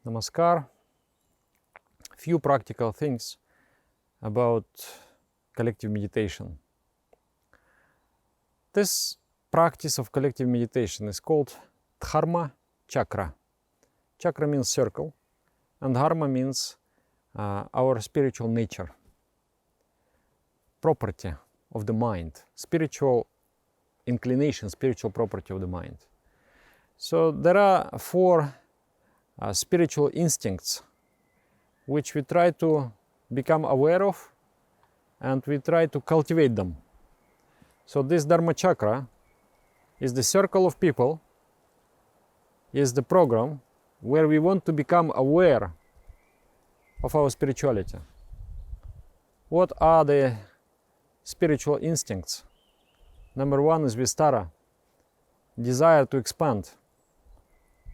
Namaskar. Few practical things about collective meditation. This practice of collective meditation is called Dharma Cakra. Chakra means circle, and Dharma means our spiritual nature, property of the mind, spiritual inclination, spiritual property of the mind. So there are four spiritual instincts which we try to become aware of, and we try to cultivate them. So this Dharma Cakra is the circle of people, is the program where we want to become aware of our spirituality. What are the spiritual instincts? Number one is Vista, desire to expand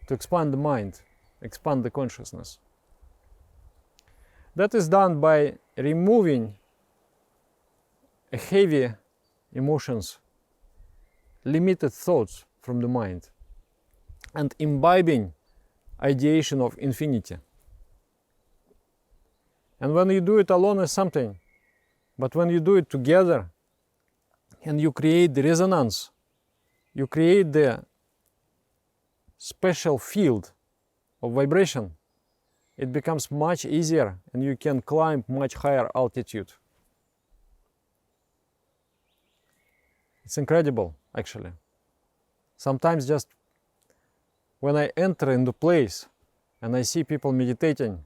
the mind, expand the consciousness. That is done by removing heavy emotions, limited thoughts from the mind, and imbibing ideation of infinity. And when you do it alone is something, but when you do it together and you create the resonance, you create the special field of vibration, it becomes much easier and you can climb much higher altitude. It's incredible, actually. Sometimes just when I enter into place and I see people meditating,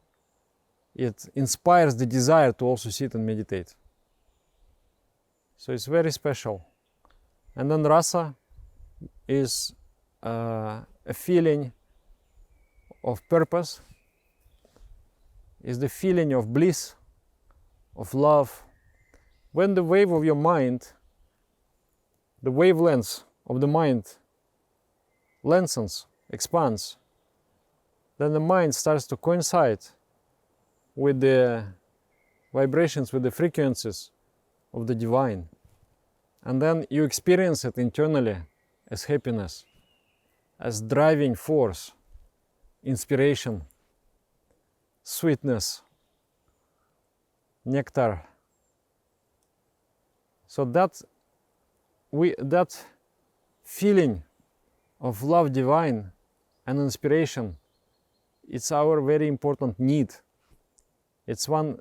it inspires the desire to also sit and meditate. So it's very special. And then Rasa is a feeling of purpose, is the feeling of bliss, of love. When the wave of your mind, the wavelengths of the mind lengthens, expands, then the mind starts to coincide with the vibrations, with the frequencies of the divine. And then you experience it internally as happiness, as driving force, inspiration, sweetness, nectar. So that feeling of love divine and inspiration, it's our very important need. It's one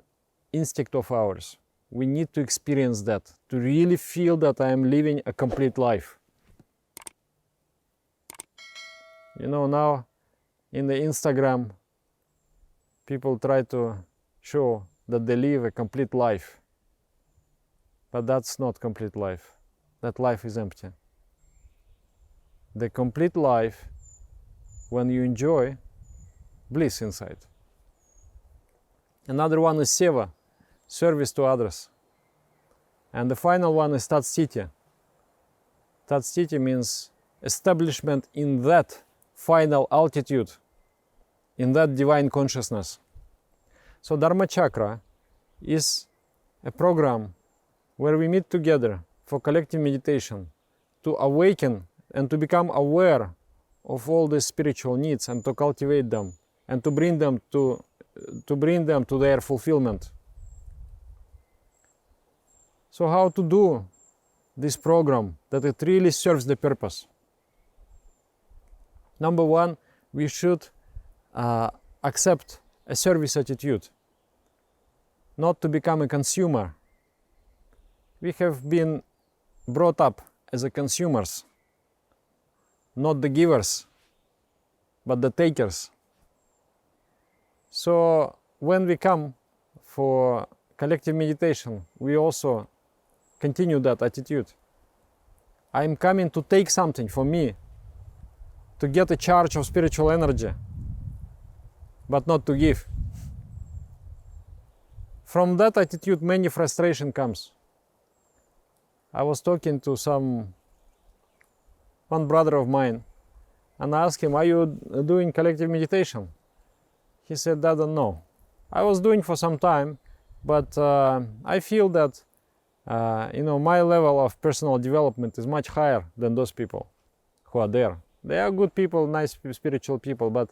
instinct of ours. We need to experience that, to really feel that I am living a complete life. You know, now in the Instagram, people try to show that they live a complete life. But that's not complete life. That life is empty. The complete life, when you enjoy bliss inside. Another one is Seva, service to others. And the final one is Tadsthiti. Tadsthiti means establishment in that final altitude, in that divine consciousness. So Dharma Cakra is a program where we meet together for collective meditation to awaken and to become aware of all the spiritual needs and to cultivate them and to bring them to their fulfillment. So how to do this program that it really serves the purpose? Number one, we should accept a service attitude, not to become a consumer. We have been brought up as a consumers, not the givers, but the takers. So when we come for collective meditation, we also continue that attitude. I'm coming to take something for me, to get a charge of spiritual energy, but not to give. From that attitude, many frustration comes. I was talking to one brother of mine, and I asked him, are you doing collective meditation? He said, Dada, no. I was doing for some time, but I feel that my level of personal development is much higher than those people who are there. They are good people, nice spiritual people, but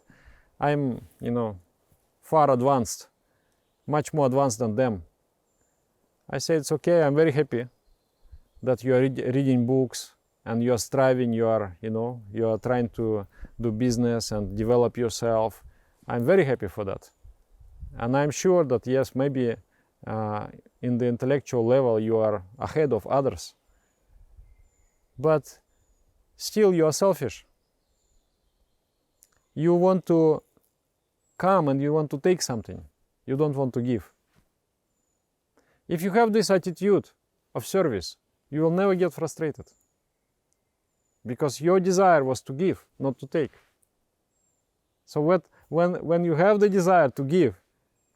I'm, far advanced, much more advanced than them. I say it's okay, I'm very happy that you are reading books and you are striving, you are trying to do business and develop yourself. I'm very happy for that. And I'm sure that yes, maybe in the intellectual level you are ahead of others. But still you are selfish. You want to come and you want to take something. You don't want to give. If you have this attitude of service, you will never get frustrated. Because your desire was to give, not to take. So when you have the desire to give,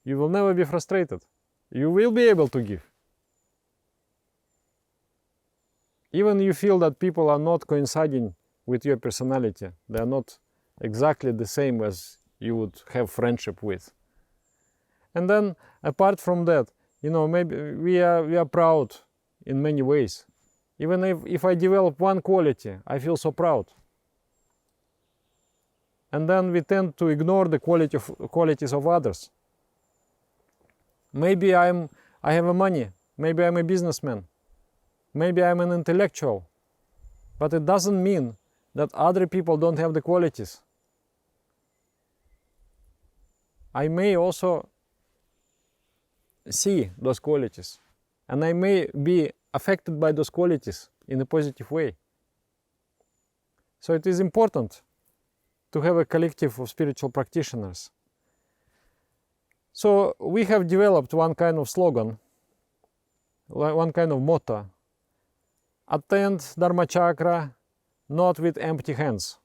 you will never be frustrated. You will be able to give. Even you feel that people are not coinciding with your personality. They are not exactly the same as you would have friendship with. And then apart from that, maybe we are proud in many ways. Even if I develop one quality, I feel so proud. And then we tend to ignore the qualities of others. Maybe I have money, maybe I'm a businessman, maybe I'm an intellectual, but it doesn't mean that other people don't have the qualities. I may also see those qualities, and I may be affected by those qualities in a positive way. So it is important to have a collective of spiritual practitioners. So we have developed one kind of slogan, one kind of motto: attend Dharma Cakra not with empty hands.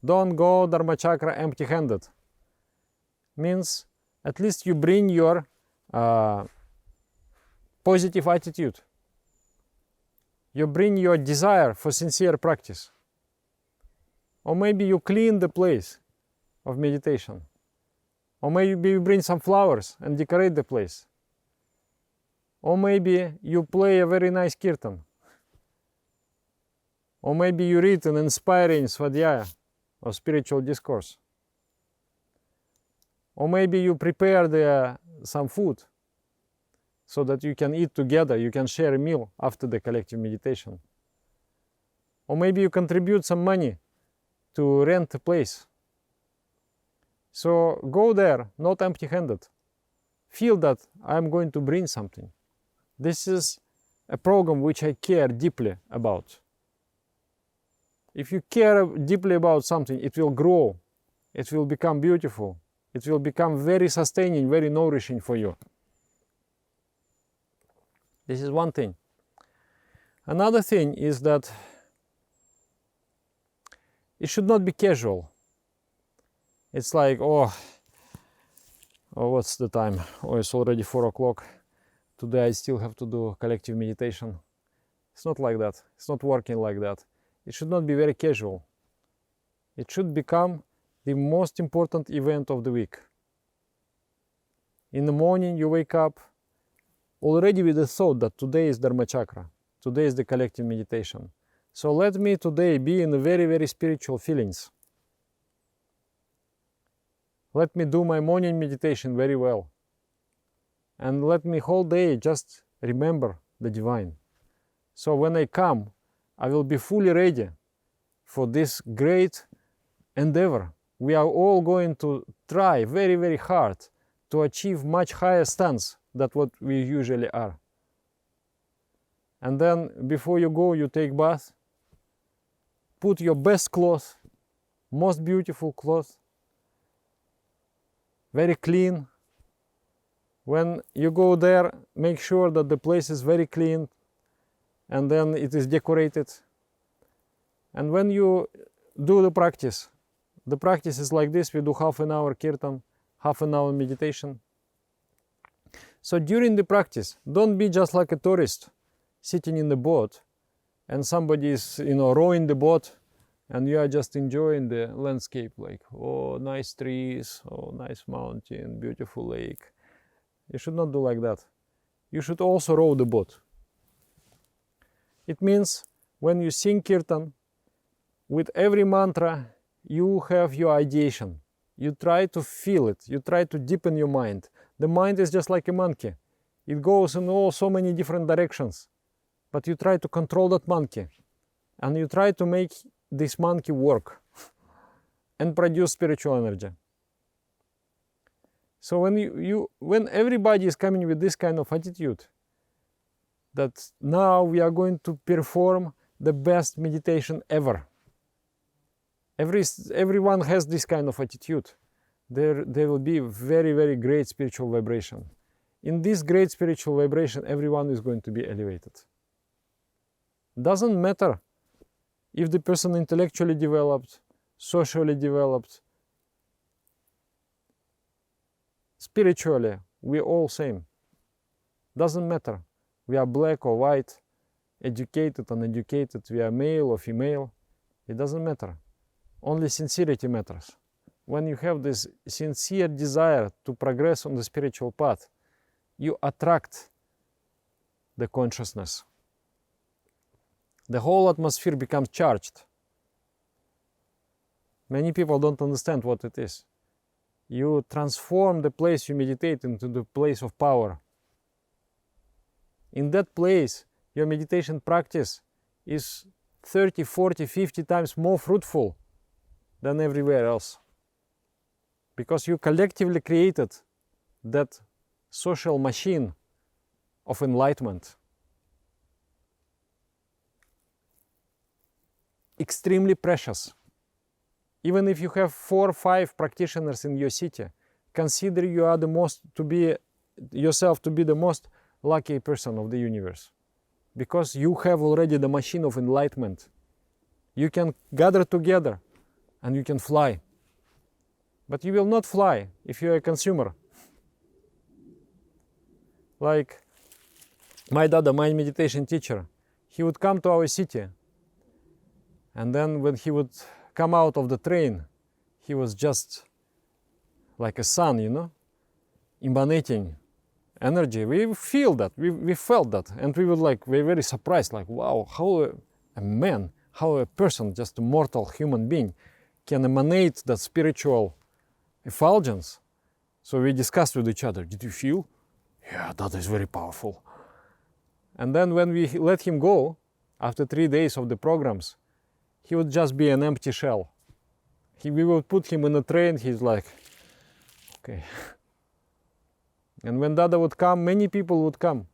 Don't go Dharma Cakra empty-handed. Means at least you bring your positive attitude. You bring your desire for sincere practice. Or maybe you clean the place of meditation. Or maybe you bring some flowers and decorate the place. Or maybe you play a very nice kirtan. Or maybe you read an inspiring svadhyaya or spiritual discourse. Or maybe you prepare some food so that you can eat together, you can share a meal after the collective meditation. Or maybe you contribute some money to rent a place. So go there, not empty-handed. Feel that I'm going to bring something. This is a program which I care deeply about. If you care deeply about something, it will grow, it will become beautiful, it will become very sustaining, very nourishing for you. This is one thing. Another thing is that it should not be casual. It's like, oh, what's the time? Oh, it's already 4 o'clock. Today I still have to do collective meditation. It's not like that. It's not working like that. It should not be very casual. It should become the most important event of the week. In the morning you wake up already with the thought that today is Dharma Cakra. Today is the collective meditation. So let me today be in very, very spiritual feelings. Let me do my morning meditation very well. And let me whole day just remember the divine. So when I come, I will be fully ready for this great endeavor. We are all going to try very, very hard to achieve much higher stance than what we usually are. And then before you go, you take bath, put your best clothes, most beautiful clothes, very clean. When you go there, make sure that the place is very clean and then it is decorated. And when you do the practice is like this. We do half an hour kirtan, half an hour meditation. So during the practice, don't be just like a tourist sitting in the boat and somebody is, rowing the boat and you are just enjoying the landscape, like, oh, nice trees, oh, nice mountain, beautiful lake. You should not do like that. You should also row the boat. It means when you sing kirtan, with every mantra, you have your ideation. You try to feel it. You try to deepen your mind. The mind is just like a monkey. It goes in so many different directions. But you try to control that monkey. And you try to make this monkey work and produce spiritual energy. So when everybody is coming with this kind of attitude, that now we are going to perform the best meditation ever. Everyone has this kind of attitude. There will be very, very great spiritual vibration. In this great spiritual vibration, everyone is going to be elevated. Doesn't matter if the person intellectually developed, socially developed, spiritually, we're all same. Doesn't matter. We are black or white, educated, uneducated, we are male or female. It doesn't matter. Only sincerity matters. When you have this sincere desire to progress on the spiritual path, you attract the consciousness. The whole atmosphere becomes charged. Many people don't understand what it is. You transform the place you meditate into the place of power. In that place, your meditation practice is 30, 40, 50 times more fruitful than everywhere else. Because you collectively created that social machine of enlightenment. Extremely precious. Even if you have 4 or 5 practitioners in your city, consider you are yourself to be the most lucky person of the universe. Because you have already the machine of enlightenment. You can gather together and you can fly. But you will not fly if you are a consumer. Like my Dada, my meditation teacher, he would come to our city, and then when he would come out of the train, he was just like a sun, emanating energy. We feel that, we felt that, and we were very surprised, like, wow, how a man, how a person, just a mortal human being, can emanate that spiritual effulgence. So we discussed with each other, did you feel? Yeah, that is very powerful. And then when we let him go, after 3 days of the programs, he would just be an empty shell. We would put him in a train, he's like, okay. And when Dada would come, many people would come.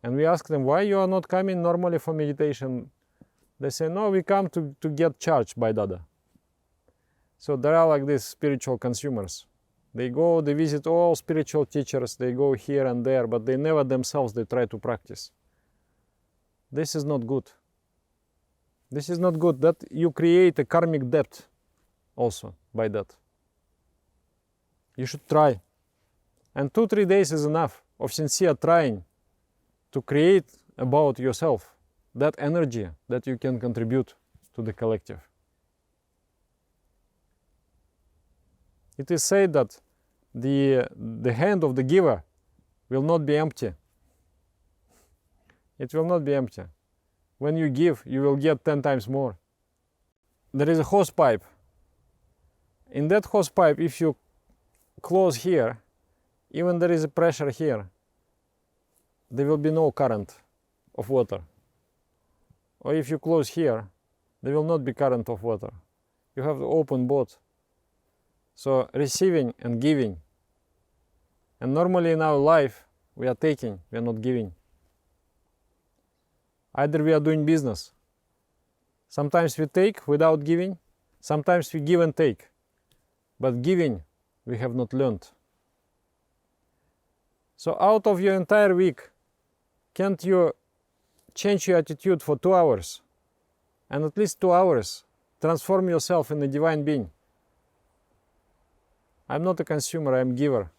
And we asked them, why you are not coming normally for meditation? They say, no, we come to get charged by Dada. So there are like these spiritual consumers. They go, they visit all spiritual teachers, they go here and there, but they never themselves, they try to practice. This is not good. This is not good. That you create a karmic debt also by that. You should try. And 2-3 days is enough of sincere trying to create about yourself that energy that you can contribute to the collective. It is said that the hand of the giver will not be empty. It will not be empty. When you give, you will get 10 times more. There is a hose pipe. In that hose pipe, if you close here, even there is a pressure here, there will be no current of water. Or if you close here, there will not be current of water. You have to open both. So receiving and giving. And normally in our life, we are taking, we are not giving. Either we are doing business. Sometimes we take without giving, sometimes we give and take. But giving, we have not learned. So out of your entire week, can't you change your attitude for 2 hours? And at least 2 hours, transform yourself in a divine being. I'm not a consumer, I'm a giver.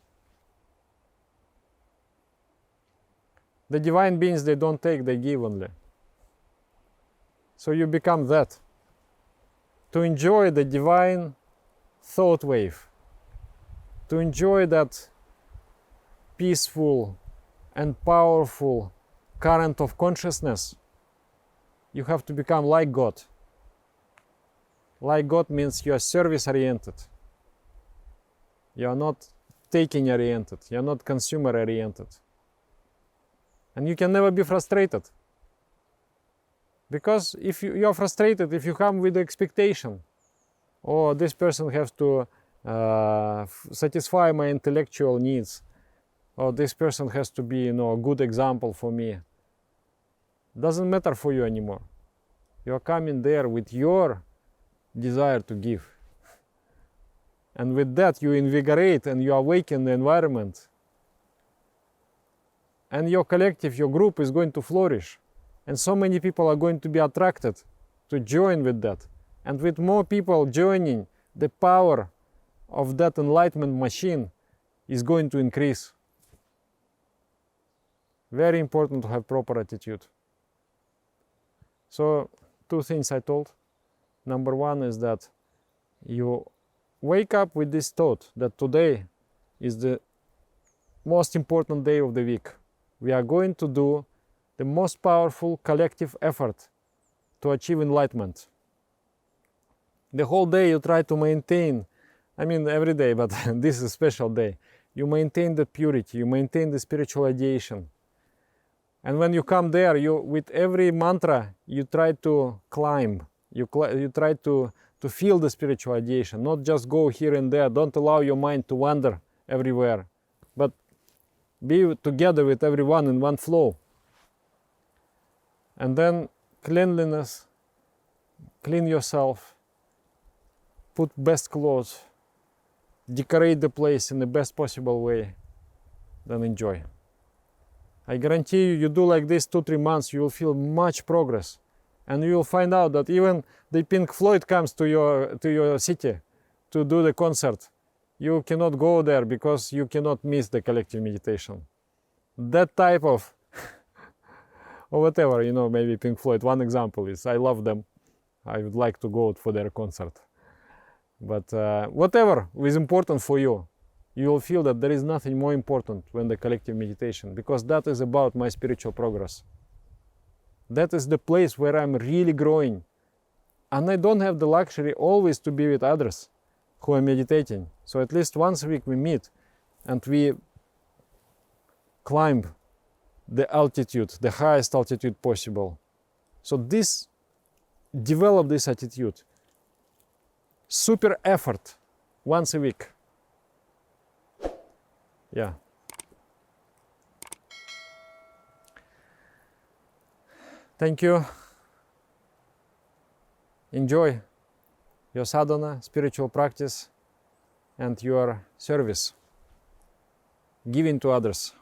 The divine beings, they don't take, they give only. So you become that. To enjoy the divine thought wave. To enjoy that peaceful and powerful current of consciousness, you have to become like God. Like God means you are service-oriented. You are not taking oriented. You are not consumer oriented. And you can never be frustrated. Because if you are frustrated, if you come with the expectation, oh, this person has to satisfy my intellectual needs, or this person has to be, a good example for me, doesn't matter for you anymore. You are coming there with your desire to give. And with that you invigorate and you awaken the environment. And your collective, your group is going to flourish. And so many people are going to be attracted to join with that. And with more people joining, the power of that enlightenment machine is going to increase. Very important to have proper attitude. So, 2 things I told. Number 1 is that you wake up with this thought that today is the most important day of the week. We are going to do the most powerful collective effort to achieve enlightenment. The whole day you try to maintain, every day, but this is a special day. You maintain the purity, you maintain the spiritual ideation. And when you come there, with every mantra, you try to climb. You try to feel the spiritual ideation, not just go here and there. Don't allow your mind to wander everywhere, but be together with everyone in one flow. And then cleanliness, clean yourself, put best clothes, decorate the place in the best possible way, then enjoy. I guarantee you, you do like this 2-3 months, you will feel much progress. And you will find out that even the Pink Floyd comes to your city to do the concert. You cannot go there because you cannot miss the collective meditation. That type of, or whatever, maybe Pink Floyd, one example is, I love them. I would like to go for their concert. But whatever is important for you, you will feel that there is nothing more important than the collective meditation, because that is about my spiritual progress. That is the place where I'm really growing. And I don't have the luxury always to be with others who are meditating. So at least once a week we meet and we climb the altitude, the highest altitude possible. So develop this attitude. Super effort once a week. Yeah. Thank you. Enjoy your sadhana, spiritual practice, and your service, giving to others,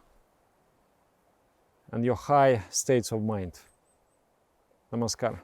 and your high states of mind. Namaskar.